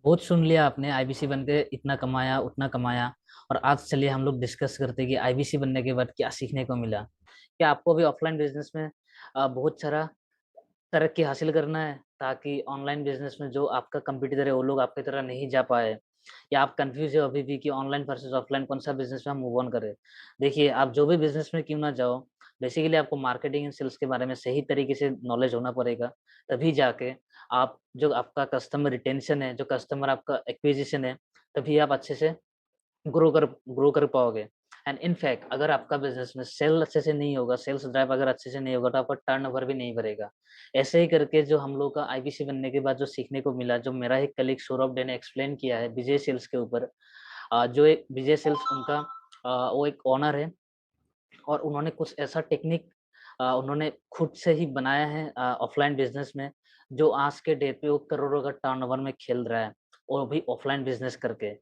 बहुत सुन लिया आपने, आईबीसी बन के इतना कमाया उतना कमाया। और आज चलिए हम लोग डिस्कस करते हैं कि आईबीसी बनने के बाद क्या सीखने को मिला। क्या आपको भी ऑफलाइन बिजनेस में बहुत सारा तरक्की हासिल करना है, ताकि ऑनलाइन बिजनेस में जो आपका कंपटीटर है वो लोग आपकी तरह नहीं जा पाए? या आप कंफ्यूज हो अभी भी कि ऑनलाइन वर्सेस ऑफलाइन कौन सा बिजनेस में हम मूव ऑन करें? देखिए, आप जो भी बिजनेस में क्यों ना जाओ, बेसिकली आपको मार्केटिंग एंड सेल्स के बारे में सही तरीके से नॉलेज होना पड़ेगा। तभी जाके आप जो आपका कस्टमर रिटेंशन है, जो कस्टमर आपका एक्विजिशन है, तभी आप अच्छे से ग्रो कर पाओगे। एंड इन फैक्ट अगर आपका बिजनेस में सेल अच्छे से नहीं होगा, सेल्स ड्राइव अगर अच्छे से नहीं होगा, तो आपका टर्नओवर भी नहीं बढ़ेगा। ऐसे ही करके जो हम लोग का आईबीसी बनने के बाद जो सीखने को मिला, जो मेरा एक कलीग सौरभ डे ने एक्सप्लेन किया है विजय सेल्स के ऊपर। जो एक विजय सेल्स उनका वो एक ओनर है, और उन्होंने कुछ ऐसा टेक्निक उन्होंने खुद से ही बनाया है ऑफलाइन बिजनेस में, जो आज के डेट पे वो करोड़ों का टर्नओवर में खेल रहा है, और भी ऑफलाइन बिजनेस करके।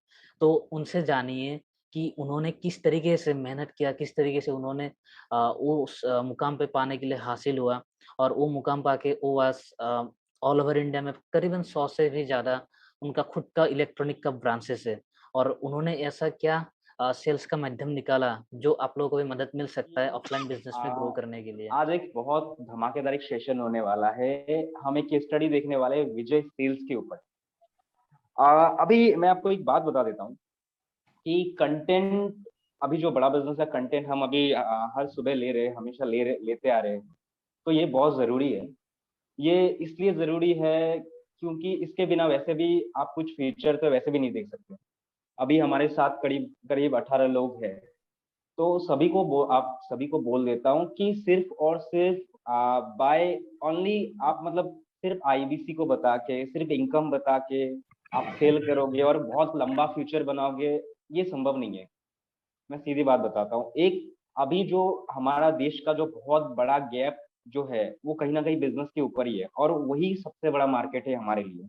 तो उनसे जानिए कि उन्होंने किस तरीके से मेहनत किया, किस तरीके से उन्होंने वो उस मुकाम पे पाने के लिए हासिल हुआ। और वो मुकाम पाके वो आज ऑल ओवर इंडिया में करीबन 100 से भी ज़्यादा उनका खुद का इलेक्ट्रॉनिक का ब्रांचेस है। और उन्होंने ऐसा क्या सेल्स का माध्यम निकाला, जो आप लोगों को भी मदद मिल सकता है ऑफलाइन बिजनेस में ग्रो आ, करने के लिए। आज एक बहुत धमाकेदार एक सेशन होने वाला है। हम एक केस स्टडी देखने वाले हैं विजय सेल्स के ऊपर। अभी मैं आपको एक बात बता देता हूँ कि कंटेंट, अभी जो बड़ा बिजनेस है, कंटेंट हम अभी हर सुबह ले रहे हैं, हमेशा लेते आ रहे हैं। तो ये बहुत जरूरी है। ये इसलिए जरूरी है क्योंकि इसके बिना वैसे भी आप कुछ फीचर तो वैसे भी नहीं देख सकते। अभी हमारे साथ करीब करीब 18 लोग हैं। तो आप सभी को बोल देता हूँ कि सिर्फ और सिर्फ बाय ओनली, आप मतलब सिर्फ आईबीसी को बता के, सिर्फ इनकम बता के आप सेल करोगे और बहुत लंबा फ्यूचर बनाओगे, ये संभव नहीं है। मैं सीधी बात बताता हूँ। एक अभी जो हमारा देश का जो बहुत बड़ा गैप जो है वो कहीं ना कहीं बिजनेस के ऊपर ही है, और वही सबसे बड़ा मार्केट है हमारे लिए।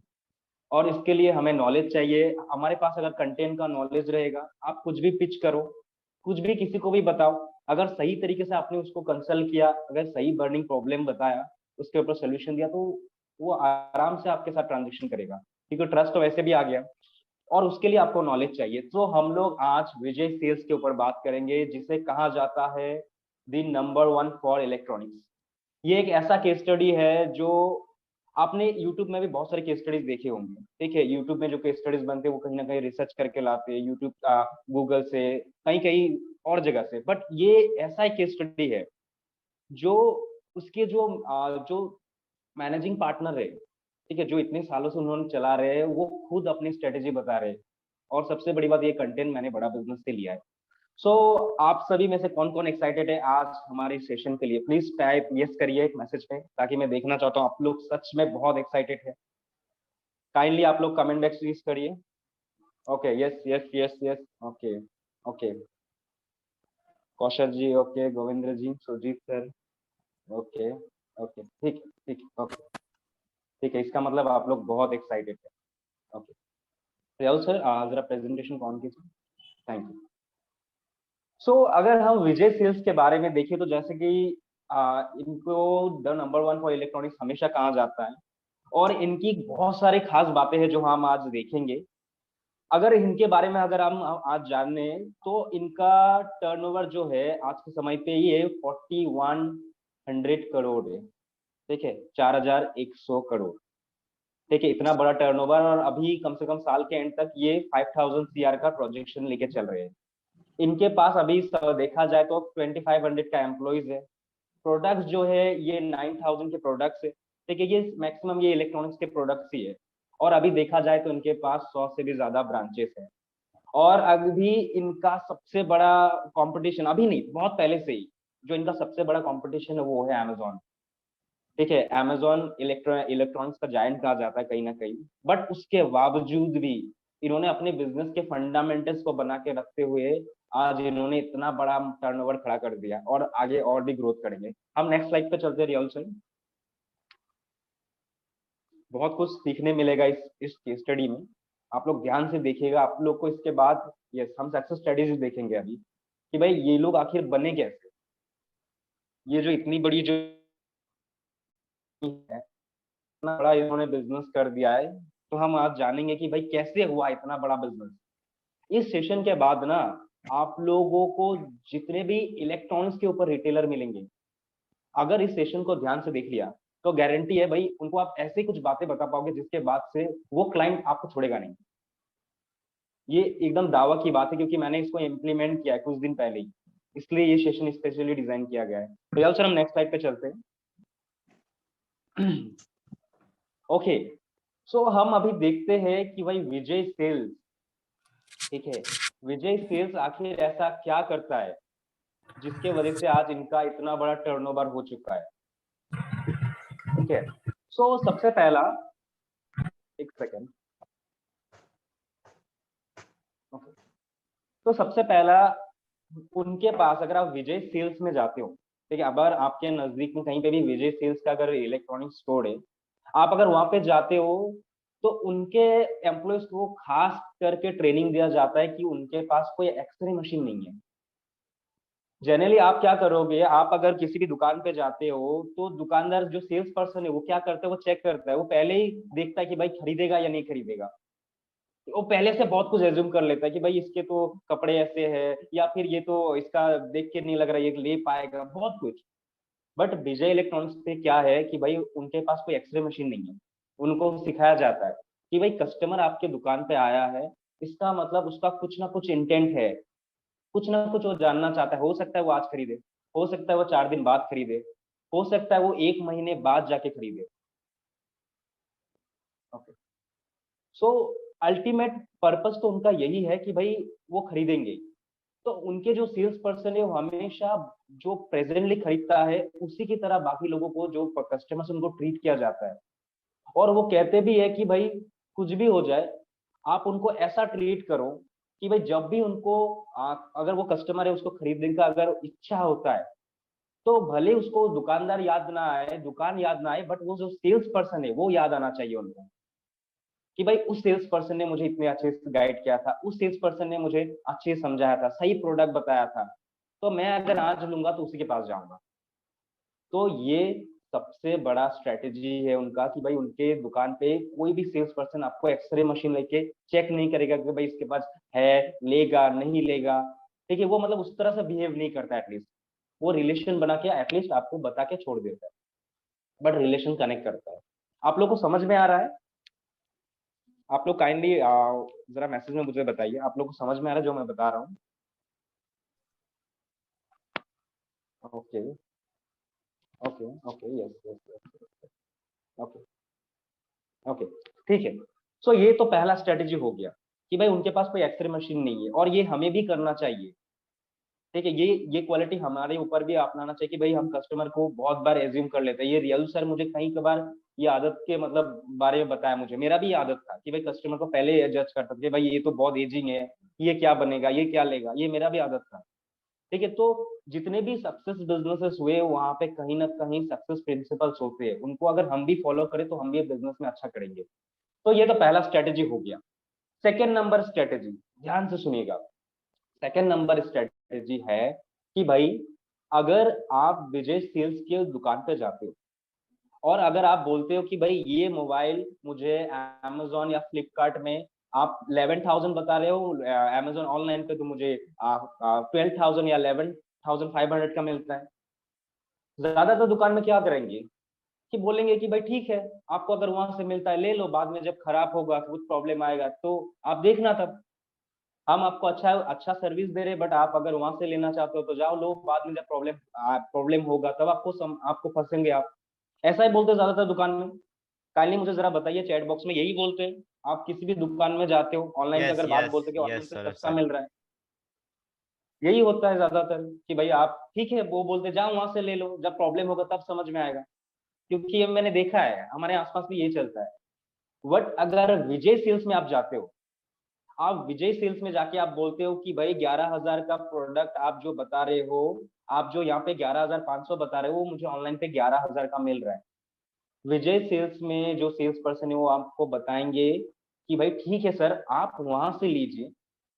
और इसके लिए हमें नॉलेज चाहिए। हमारे पास अगर कंटेंट का नॉलेज रहेगा, आप कुछ भी पिच करो, कुछ भी किसी को भी बताओ, अगर सही तरीके से आपने उसको कंसल्ट किया, अगर सही बर्निंग प्रॉब्लम बताया, उसके ऊपर सोल्यूशन दिया, तो वो आराम से आपके साथ ट्रांजेक्शन करेगा, क्योंकि ट्रस्ट तो वैसे भी आ गया। और उसके लिए आपको नॉलेज चाहिए। तो हम लोग आज विजय सेल्स के ऊपर बात करेंगे, जिसे कहा जाता है the number one for electronics. ये एक ऐसा केस स्टडी है जो आपने यूट्यूब में भी बहुत सारे केस स्टडीज देखे होंगे। ठीक है, यूट्यूब में जो केस स्टडीज बनते हैं वो कहीं ना कहीं रिसर्च करके लाते हैं, यूट्यूब का, गूगल से, कहीं कहीं और जगह से। बट ये ऐसा एक केस स्टडी है जो उसके जो मैनेजिंग पार्टनर है, ठीक है, जो इतने सालों से उन्होंने चला रहे हैं, वो खुद अपनी स्ट्रेटेजी बता रहे हैं। और सबसे बड़ी बात, ये कंटेंट मैंने बड़ा बिजनेस से लिया है। सो आप सभी में से कौन कौन एक्साइटेड है आज हमारे सेशन के लिए? प्लीज टाइप यस करिए एक मैसेज पे, ताकि मैं देखना चाहता हूँ आप लोग सच में बहुत एक्साइटेड है। काइंडली आप लोग कमेंट बॉक्स यूज करिए। Okay, yes yes yes yes. Okay okay. Kaushal ji, okay, Govindra ji, Sujeet sir, okay okay, ठीक है ठीक है, ओके ठीक है, इसका मतलब आप लोग बहुत एक्साइटेड है। ओके, रियाल सर जरा प्रेजेंटेशन ऑन कीजिए। Thank you. अगर हम विजय सेल्स के बारे में देखें, तो जैसे कि इनको the number one for electronics हमेशा कहा जाता है, और इनकी बहुत सारे खास बातें हैं जो हम आज देखेंगे। अगर इनके बारे में अगर हम आज जाने, तो इनका टर्नओवर जो है आज के समय पे ये 4100 करोड़ है। ठीक है, 4100 करोड़। ठीक है, इतना बड़ा टर्नओवर, और अभी कम से कम साल के एंड तक ये 5000 CR का प्रोजेक्शन लेके चल रहे हैं। इनके पास अभी देखा जाए तो 2500 का एम्प्लॉइज है। प्रोडक्ट्स जो है ये 9000 के प्रोडक्ट्स है। ठीक है, ये मैक्सिमम ये इलेक्ट्रॉनिक्स के प्रोडक्ट्स ही है। और अभी देखा जाए तो इनके पास 100 से भी ज्यादा ब्रांचेस है। और अभी इनका सबसे बड़ा कंपटीशन, अभी नहीं, बहुत पहले से ही जो इनका सबसे बड़ा कंपटीशन है वो है अमेजोन। ठीक है, अमेजोन इलेक्ट्रॉनिक्स का जायंट कहा जाता है कहीं ना कहीं। बट उसके बावजूद भी इन्होंने अपने बिजनेस के फंडामेंटल्स को बना के रखते हुए आज इन्होंने इतना बड़ा टर्नओवर खड़ा कर दिया, और आगे और भी ग्रोथ करेंगे। हम नेक्स्ट स्लाइड पे चलते हैं रियल सर। बहुत कुछ सीखने मिलेगा इस केस स्टडी में। आप लोग ध्यान से देखिएगा, आप लोग को इसके बाद, यस, हम सक्सेस स्टडीज देखेंगे अभी कि भाई ये लोग आखिर बने कैसे। ये जो इतनी बड़ी जो है, इतना बड़ा इन्होंने बिजनेस कर दिया है, तो हम आज जानेंगे कि भाई कैसे हुआ इतना बड़ा बिजनेस। इस सेशन के बाद ना आप लोगों को जितने भी इलेक्ट्रॉनिक्स के ऊपर रिटेलर मिलेंगे, अगर इस सेशन को ध्यान से देख लिया तो गारंटी है भाई उनको आप ऐसे कुछ बातें बता पाओगे जिसके बाद से वो क्लाइंट आपको छोड़ेगा नहीं। ये एकदम दावा की बात है, क्योंकि मैंने इसको इम्प्लीमेंट किया है कुछ दिन पहले ही, इसलिए ये सेशन स्पेशली डिजाइन किया गया है। तो यार सर हम नेक्स्ट स्लाइड पे चलते हैं। ओके, सो हम अभी देखते हैं कि भाई विजय सेल्स, ठीक है, विजय सेल्स आखिर ऐसा क्या करता है जिसके वजह से आज इनका इतना बड़ा टर्नओवर हो चुका है। ठीक है, सो सबसे पहला, एक सेकेंड, ओके, तो सबसे पहला उनके पास अगर आप विजय सेल्स में जाते हो, ठीक है, अगर आपके नजदीक में कहीं पे भी विजय सेल्स का अगर इलेक्ट्रॉनिक स्टोर है, आप अगर वहां पे जाते हो तो उनके एम्प्लॉयज को खास करके ट्रेनिंग दिया जाता है कि उनके पास कोई एक्सरे मशीन नहीं है। जनरली आप क्या करोगे, आप अगर किसी भी दुकान पे जाते हो तो दुकानदार जो सेल्स पर्सन है वो क्या करता है, वो चेक करता है, वो पहले ही देखता है कि भाई खरीदेगा या नहीं खरीदेगा। वो पहले से बहुत कुछ एज्यूम कर लेता है कि भाई इसके तो कपड़े ऐसे हैं, या फिर ये तो इसका देख के नहीं लग रहा है ये ले पाएगा, बहुत कुछ। बट विजय इलेक्ट्रॉनिक्स पे क्या है कि भाई उनके पास कोई एक्सरे मशीन नहीं है। उनको सिखाया जाता है कि भाई कस्टमर आपके दुकान पे आया है, इसका मतलब उसका कुछ ना कुछ इंटेंट है, कुछ ना कुछ वो जानना चाहता है। हो सकता है वो आज खरीदे, हो सकता है वो 4 दिन बाद खरीदे, हो सकता है वो 1 महीने बाद जाके खरीदे। ओके, सो अल्टीमेट पर्पस तो उनका यही है कि भाई वो खरीदेंगे। तो उनके जो सेल्स पर्सन है वो हमेशा जो प्रेजेंटली खरीदता है उसी की तरह बाकी लोगों को, जो कस्टमर्स, उनको ट्रीट किया जाता है। और वो कहते भी है कि भाई कुछ भी हो जाए, आप उनको ऐसा ट्रीट करो कि भाई जब भी उनको अगर वो कस्टमर है उसको खरीदने का अगर इच्छा होता है, तो भले उसको दुकानदार याद ना आए, दुकान याद ना आए, बट वो जो सेल्स पर्सन है वो याद आना चाहिए उनको कि भाई उस सेल्स पर्सन ने मुझे इतने अच्छे से गाइड किया था, उस सेल्स पर्सन ने मुझे अच्छे से समझाया था, सही प्रोडक्ट बताया था, तो मैं अगर आज लूंगा तो उसी के पास जाऊंगा। तो ये सबसे बड़ा स्ट्रेटेजी है उनका कि भाई उनके दुकान पे कोई भी सेल्स पर्सन आपको एक्सरे मशीन लेके चेक नहीं करेगा कि भाई इसके पास है, लेगा नहीं लेगा। ठीक है, वो मतलब उस तरह से बिहेव नहीं करता, एटलीस्ट वो रिलेशन बना के एटलीस्ट आपको बता के छोड़ देता है, बट रिलेशन कनेक्ट करता है। आप लोग को समझ में आ रहा है? आप लोग काइंडली जरा मैसेज में मुझे बताइए, आप लोग को समझ में आ रहा है जो मैं बता रहा हूँ? Okay, okay, okay, yes, yes, okay, okay, ठीक है। सो ये तो पहला स्ट्रेटेजी हो गया कि भाई उनके पास कोई एक्सरे मशीन नहीं है, और ये हमें भी करना चाहिए। ठीक है, ये क्वालिटी हमारे ऊपर भी अपनाना चाहिए कि भाई हम कस्टमर को बहुत बार एज्यूम कर लेते हैं। ये रियल सर मुझे कई कबार ये आदत के मतलब बारे में बताया मुझे, मेरा भी ये आदत था कि भाई कस्टमर को पहले जज करता था कि भाई ये तो बहुत एजिंग है, ये क्या बनेगा, ये क्या लेगा, ये मेरा भी आदत था। ठीक है, तो जितने भी सक्सेस बिजनेसेस हुए वहां पे कहीं ना कहीं सक्सेस प्रिंसिपल्स होते हैं, उनको अगर हम भी फॉलो करें तो हम भी बिजनेस में अच्छा करेंगे। तो ये तो पहला स्ट्रेटेजी हो गया। सेकेंड नंबर स्ट्रेटेजी, ध्यान से सुनिएगा, सेकेंड नंबर स्ट्रेटेजी है कि भाई अगर आप विजय सेल्स के दुकान पे जाते हो और अगर आप बोलते हो कि भाई ये मोबाइल मुझे Amazon या फ्लिपकार्ट में आप 11,000 बता रहे हो, Amazon ऑनलाइन पे तो मुझे 12,000 या 11,500 का मिलता है। ज्यादातर दुकान में क्या करेंगे कि बोलेंगे कि भाई ठीक है, आपको अगर वहां से मिलता है ले लो, बाद में जब खराब होगा कुछ प्रॉब्लम आएगा तो आप देखना तब। हम आपको अच्छा अच्छा सर्विस दे रहे हैं, बट आप अगर वहां से लेना चाहते हो तो जाओ लो, बाद में जब प्रॉब्लम प्रॉब्लम होगा तब आपको फंसेंगे आप। ऐसा ही बोलते हैं ज्यादातर दुकान में। काइंडली मुझे जरा बताइए, चैट बॉक्स में यही बोलते हैं? आप किसी भी दुकान में जाते हो ऑनलाइन पे यस अगर बात यस बोलते हो कि ऑनलाइन यस पे सर सस्ता सर मिल रहा है, यही होता है ज्यादातर कि भाई आप ठीक है, वो बोलते जाओ वहां से ले लो, जब प्रॉब्लम होगा तब समझ में आएगा। क्योंकि ये मैंने देखा है, हमारे आसपास भी यही चलता है। बट अगर विजय सेल्स में आप जाते हो, आप विजय सेल्स में जाके आप बोलते हो कि भाई 11,000 का प्रोडक्ट आप जो बता रहे हो, आप जो यहाँ पे 11,500 बता रहे हो, वो मुझे ऑनलाइन पे 11,000 का मिल रहा है। विजय सेल्स में जो सेल्स पर्सन है वो आपको बताएंगे कि भाई ठीक है सर, आप वहां से लीजिए,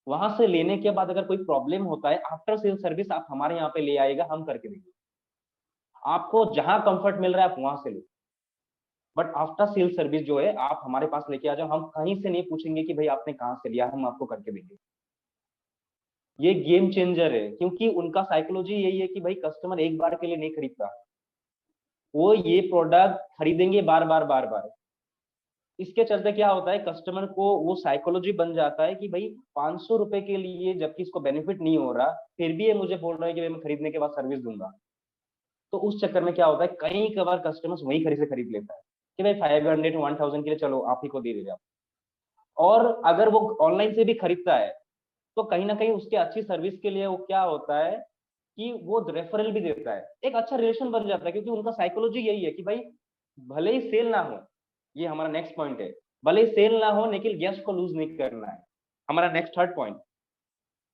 वहां से लेने के बाद अगर कोई प्रॉब्लम होता है आफ्टर सेल सर्विस आप हमारे यहाँ पे ले आएगा, हम करके देंगे। आपको जहां कंफर्ट मिल रहा है आप वहां से लो, बट आफ्टर सेल सर्विस जो है आप हमारे पास लेके आ जाओ, हम कहीं से नहीं पूछेंगे कि भाई आपने कहाँ से लिया, हम आपको करके देंगे। ये गेम चेंजर है, क्योंकि उनका साइकोलॉजी यही है कि भाई कस्टमर एक बार के लिए नहीं खरीदता, वो ये प्रोडक्ट खरीदेंगे बार बार बार बार। इसके चलते क्या होता है, कस्टमर को वो साइकोलॉजी बन जाता है कि भाई 500 रुपए के लिए जबकि इसको बेनिफिट नहीं हो रहा, फिर भी ये मुझे बोल रहा है कि भाई मैं खरीदने के बाद सर्विस दूंगा। तो उस चक्कर में क्या होता है, कई बार कस्टमर्स वही खरीद लेता है कि भाई 500 1000 के लिए चलो आप ही को दे दे। और अगर वो ऑनलाइन से भी खरीदता है तो कहीं ना कहीं उसके अच्छी सर्विस के लिए वो क्या होता है कि वो रेफरल भी देता है, एक अच्छा रिलेशन बन जाता है, क्योंकि उनका साइकोलॉजी यही है कि भाई भले ही सेल ना हो, ये हमारा नेक्स्ट पॉइंट है, भले ही सेल ना हो लेकिन गेस्ट को लूज नहीं करना है। हमारा नेक्स्ट थर्ड पॉइंट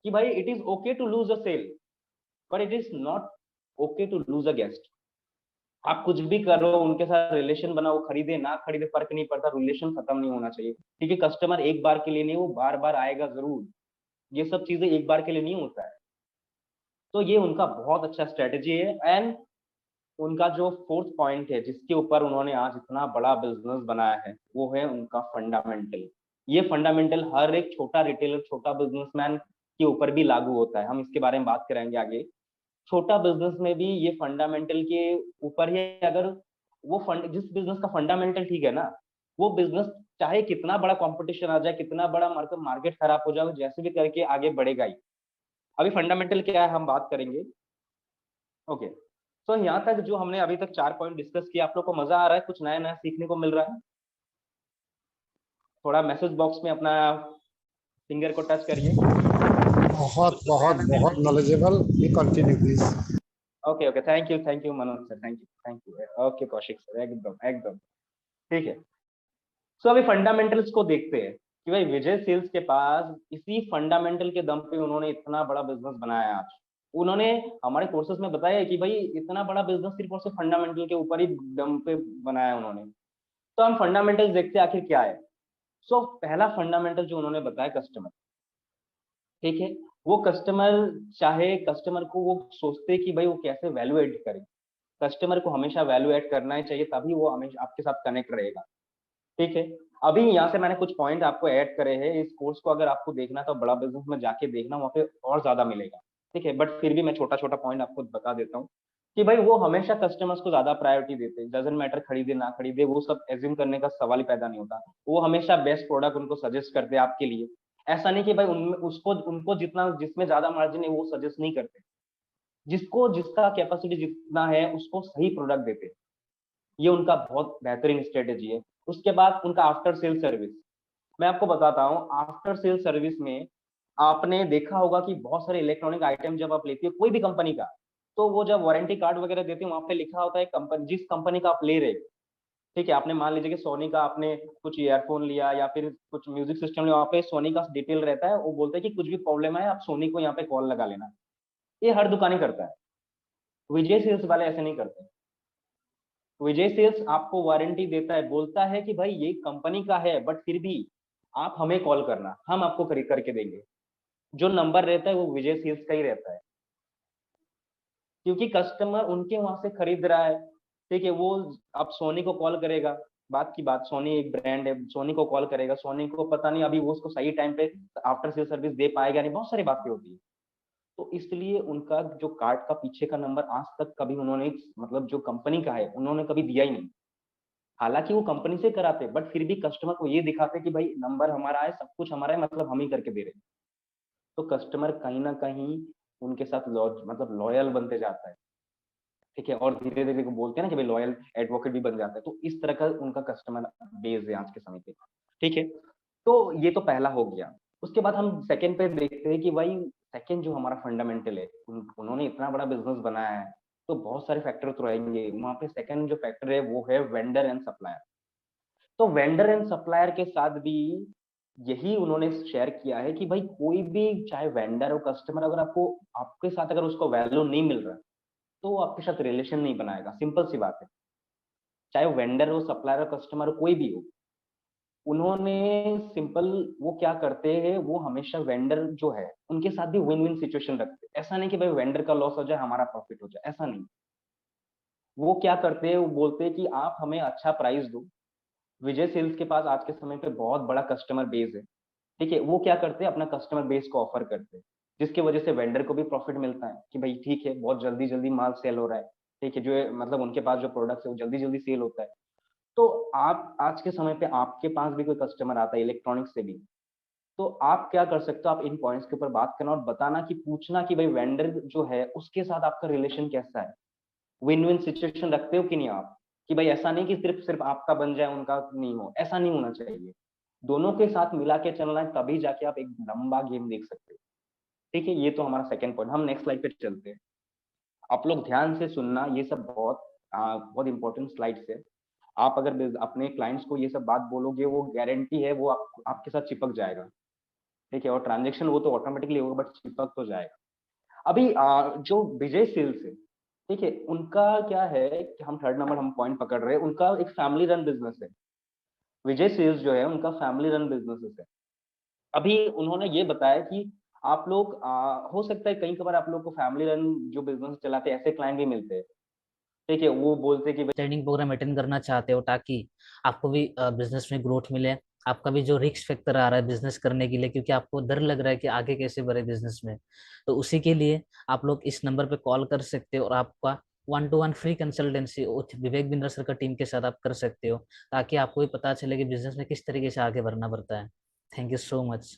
कि भाई it is okay to lose a sale but it is not okay to lose a guest. आप कुछ भी करो, उनके साथ रिलेशन बनाओ, खरीदे ना खरीदे फर्क नहीं पड़ता, रिलेशन खत्म नहीं होना चाहिए, क्योंकि कस्टमर एक बार के लिए नहीं, वो बार बार आएगा जरूर। ये सब चीजें एक बार के लिए नहीं होता है। तो ये उनका बहुत अच्छा स्ट्रेटेजी है। एंड उनका जो फोर्थ पॉइंट है जिसके ऊपर उन्होंने आज इतना बड़ा बिजनेस बनाया है, वो है उनका फंडामेंटल। ये फंडामेंटल हर एक छोटा रिटेलर, छोटा बिजनेसमैन के ऊपर भी लागू होता है, हम इसके बारे में बात करेंगे आगे। छोटा बिजनेस में भी ये फंडामेंटल के ऊपर ही, अगर वो फंड, जिस बिजनेस का फंडामेंटल ठीक है ना, वो बिजनेस चाहे कितना बड़ा कंपटीशन आ जाए, कितना बड़ा मार्केट खराब हो जाए, जैसे भी करके आगे बढ़ेगा ही। अभी फंडामेंटल क्या है हम बात करेंगे। ओके, तो यहाँ तक जो हमने अभी तक 4 पॉइंट डिस्कस किया, आप लोग को मजा आ रहा है, कुछ नया नया सीखने को मिल रहा है? थोड़ा मैसेज बॉक्स में अपना फिंगर को टच करिए। बहुत बहुत बहुत knowledgeable, we continue please. Okay okay, thank you Manoj sir, thank you. Okay Kaushik sir, एकदम एकदम ठीक है। सो अभी फंडामेंटल्स को देखते हैं कि भाई विजय सेल्स के पास इसी फंडामेंटल के दम पे उन्होंने इतना बड़ा बिजनेस बनाया है आज। उन्होंने हमारे कोर्सेज में बताया है कि भाई इतना बड़ा बिजनेस सिर्फ और सिर्फ फंडामेंटल के ऊपर ही दम पे बनाया है उन्होंने। तो हम फंडामेंटल्स देखते हैं आखिर क्या है। सो पहला फंडामेंटल जो उन्होंने बताया, कस्टमर। ठीक है, वो कस्टमर, चाहे कस्टमर को वो सोचते कि भाई वो कैसे वैल्यू एड करे। कस्टमर को हमेशा वैल्यू एड करना ही चाहिए, तभी वो हमेशा आपके साथ कनेक्ट रहेगा। ठीक है, अभी यहाँ से मैंने कुछ पॉइंट आपको ऐड करे हैं। इस कोर्स को अगर आपको देखना तो बड़ा बिजनेस में जाके देखना, वहाँ पे और ज्यादा मिलेगा। ठीक है, बट फिर भी मैं छोटा छोटा पॉइंट आपको बता देता हूँ कि भाई वो हमेशा कस्टमर्स को ज्यादा प्रायोरिटी देते हैं। डजंट मैटर खरीदे ना खरीदे, वो सब एज्यूम करने का सवाल ही पैदा नहीं होता। वो हमेशा बेस्ट प्रोडक्ट उनको सजेस्ट करते हैं आपके लिए। ऐसा नहीं कि भाई उनमें उसको उनको जितना जिसमें ज्यादा मार्जिन है वो सजेस्ट नहीं करते। जिसको जिसका कैपेसिटी जितना है उसको सही प्रोडक्ट देते हैं। ये उनका बहुत बेहतरीन स्ट्रेटेजी है। उसके बाद उनका आफ्टर सेल सर्विस, मैं आपको बताता हूँ। आफ्टर सेल सर्विस में आपने देखा होगा कि बहुत सारे इलेक्ट्रॉनिक आइटम जब आप लेते हो कोई भी कंपनी का, तो वो जब वारंटी कार्ड वगैरह देते हैं वहां पे लिखा होता है कंपनी, जिस कंपनी का आप ले रहे हो। ठीक है, आपने मान लीजिए कि सोनी का आपने कुछ ईयरफोन लिया या फिर कुछ म्यूजिक सिस्टम लिया, वहाँ पे सोनी का डिटेल रहता है। वो बोलते हैं कि कुछ भी प्रॉब्लम है आप सोनी को यहाँ पे कॉल लगा लेना। ये हर दुकानी करता है, विजय सेल्स वाले ऐसे नहीं करते। विजय सेल्स आपको वारंटी देता है, बोलता है कि भाई ये कंपनी का है बट फिर भी आप हमें कॉल करना, हम आपको खरीद करके देंगे। जो नंबर रहता है वो विजय सेल्स का ही रहता है, क्योंकि कस्टमर उनके वहां से खरीद रहा है। ठीक है, वो अब सोनी को कॉल करेगा, बात की बात, सोनी एक ब्रांड है, सोनी को कॉल करेगा, सोनी को पता नहीं अभी वो उसको सही टाइम पे आफ्टर सेल सर्विस दे पाएगा नहीं, बहुत सारी बातें होती है। तो इसलिए उनका जो कार्ड का पीछे का नंबर आज तक कभी उन्होंने, मतलब जो कंपनी का है, उन्होंने कभी दिया ही नहीं। हालांकि वो कंपनी से कराते बट फिर भी कस्टमर को ये दिखाते कि भाई नंबर हमारा है, सब कुछ हमारा है, मतलब हम ही करके दे रहे हैं। तो कस्टमर कहीं ना कहीं उनके साथ मतलब लॉयल बनते जाता है। ठीक है, और धीरे धीरे को बोलते हैं ना कि भाई लॉयल एडवोकेट भी बन जाता है। तो इस तरह का उनका कस्टमर बेस है आज के समय पे। ठीक है, तो ये तो पहला हो गया। उसके बाद हम सेकंड पे देखते हैं कि भाई सेकंड जो हमारा फंडामेंटल है, उन्होंने इतना बड़ा बिजनेस बनाया है तो बहुत सारे फैक्टर तो रहेंगे वहां पे। सेकंड जो फैक्टर है वो है वेंडर एंड सप्लायर। तो वेंडर एंड सप्लायर के साथ भी यही उन्होंने शेयर किया है कि भाई कोई भी, चाहे वेंडर हो कस्टमर, अगर आपको आपके साथ अगर उसको वैल्यू नहीं मिल रहा तो वो आपके साथ रिलेशन नहीं बनाएगा, सिंपल सी बात है। चाहे वेंडर हो, सप्लायर हो, कस्टमर हो, कोई भी हो, उन्होंने सिंपल, वो क्या करते हैं, वो हमेशा वेंडर जो है उनके साथ भी विन विन सिचुएशन रखते हैं। ऐसा नहीं कि भाई वेंडर का लॉस हो जाए हमारा प्रॉफिट हो जाए, ऐसा नहीं। वो क्या करते हैं, वो बोलते हैं कि आप हमें अच्छा प्राइस दो। विजय सेल्स के पास आज के समय पे बहुत बड़ा कस्टमर बेस है, ठीक है। वो क्या करते हैं, अपना कस्टमर बेस को ऑफर करते हैं, जिसकी वजह से वेंडर को भी प्रॉफिट मिलता है कि भाई ठीक है, बहुत जल्दी जल्दी माल सेल हो रहा है, ठीक है, जो मतलब उनके पास जो प्रोडक्ट है वो जल्दी जल्दी सेल होता है। तो आप आज के समय पे आपके पास भी कोई कस्टमर आता है इलेक्ट्रॉनिक्स से भी, तो आप क्या कर सकते हो, आप इन पॉइंट्स के ऊपर बात करना और बताना कि पूछना कि भाई वेंडर जो है उसके साथ आपका रिलेशन कैसा है, विन विन सिचुएशन रखते हो कि नहीं आप, कि भाई ऐसा नहीं कि सिर्फ सिर्फ आपका बन जाए उनका नहीं हो, ऐसा नहीं होना चाहिए। दोनों के साथ मिला के चलना है, तभी जाके आप एक लंबा गेम देख सकते हो, ठीक है। ये तो हमारा सेकंड पॉइंट। हम नेक्स्ट स्लाइड पे चलते हैं। आप लोग ध्यान से सुनना, ये सब बहुत इंपॉर्टेंट स्लाइड्स है। आप अगर अपने क्लाइंट्स को ये सब बात बोलोगे, वो गारंटी है वो आपके साथ चिपक जाएगा, ठीक है। और ट्रांजेक्शन वो तो ऑटोमेटिकली होगा, बट चिपक तो जाएगा। अभी जो विजय सेल्स है, ठीक है, उनका क्या है कि हम थर्ड नंबर हम पॉइंट पकड़ रहे हैं, उनका एक फैमिली रन बिजनेस है। विजय सेल्स जो है उनका फैमिली रन बिजनेस है। अभी उन्होंने ये बताया कि आप लोग हो सकता है कई कबार आप लोग को फैमिली रन जो बिजनेस चलाते हैं ऐसे क्लाइंट भी मिलते हैं, ठीक है। वो बोलते हैं कि ट्रेनिंग प्रोग्राम अटेंड करना चाहते हो ताकि आपको भी बिजनेस में ग्रोथ मिले, आपका भी जो रिस्क फैक्टर आ रहा है बिजनेस करने के लिए, क्योंकि आपको डर लग रहा है कि आगे कैसे बढ़े बिजनेस में, तो उसी के लिए आप लोग इस नंबर पे कॉल कर सकते हो और आपका 1-to-1 free consultancy Vivek Bindra sir का टीम के साथ आप कर सकते हो, ताकि आपको भी पता चले कि बिजनेस में किस तरीके से आगे बढ़ना पड़ता है। Thank you so much.